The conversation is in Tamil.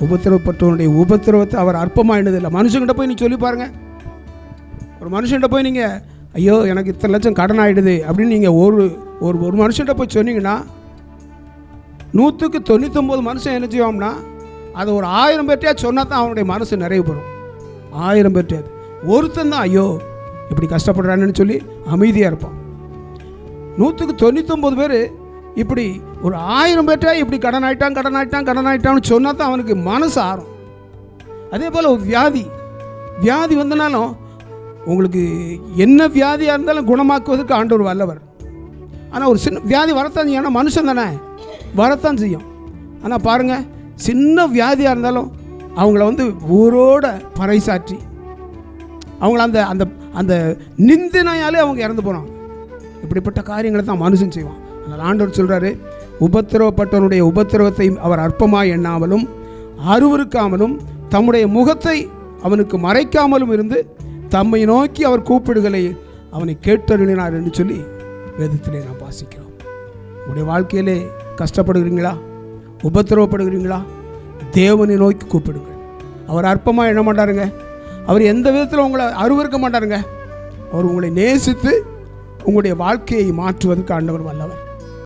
உபத்திரவப்பட்டவனுடைய உபத்திரவத்தை அவர் அற்பமாக எண்ணதில்லை. மனுஷங்கிட்ட போய் நீ சொல்லி பாருங்கள். ஒரு மனுஷன்கிட்ட போய் நீங்கள் ஐயோ எனக்கு இத்தனை லட்சம் கடன் ஆகிடுது அப்படின்னு நீங்கள் ஒரு ஒரு மனுஷன்கிட்ட போய் சொன்னீங்கன்னா 199 மனுஷன் என்ன செய்வோம்னா அதை ஒரு 1000 பேர்ட்டையா சொன்னால் தான் அவனுடைய மனசு நிறைவு பெறும். 1000 பேர்ட்டையாது ஒருத்தன் தான் ஐயோ இப்படி கஷ்டப்படுறான்னு சொல்லி அமைதியாக இருப்பான். 199 பேர் இப்படி ஒரு 1000 பேர்ட்டா இப்படி கடன் ஆகிட்டான்னு சொன்னால் தான் அவனுக்கு மனசு ஆறும். அதே போல் ஒரு வியாதி வந்தனாலும் உங்களுக்கு என்ன வியாதியாக இருந்தாலும் குணமாக்குவதற்கு ஆண்டவர் வல்லவர். ஆனால் ஒரு சின்ன வியாதி வரத்தான் செய்யும். ஆனால் மனுஷன் தானே வரத்தான் செய்யும். ஆனால் பாருங்கள், சின்ன வியாதியாக இருந்தாலும் அவங்கள ஊரோட பறைசாற்றி அவங்கள அந்த அந்த அந்த நிந்தனையாலே அவங்க இறந்து போனாங்க. இப்படிப்பட்ட காரியங்களை தான் மனுஷன் செய்வான். அதனால் ஆண்டவர் சொல்கிறாரு, உபத்திரவப்பட்டவனுடைய உபத்திரவத்தை அவர் அற்பமாக எண்ணாமலும் அருவருக்காமலும் தம்முடைய முகத்தை அவனுக்கு மறைக்காமலும் இருந்து தம்மை நோக்கி அவர் கூப்பிடுகளை அவனை கேட்டருளினார் என்று சொல்லி வேதத்திலே நாம் வாசிக்கிறோம். உங்களுடைய வாழ்க்கையிலே கஷ்டப்படுகிறீங்களா, உபத்திரவப்படுகிறீங்களா, தேவனை நோக்கி கூப்பிடுங்கள். அவர் அற்பமாக எண்ண மாட்டாருங்க. அவர் எந்த விதத்தில் உங்களை அருவருக்க மாட்டாருங்க. அவர் உங்களை நேசித்து உங்களுடைய வாழ்க்கையை மாற்றுவதற்கு ஆண்டவர் வல்லவர்.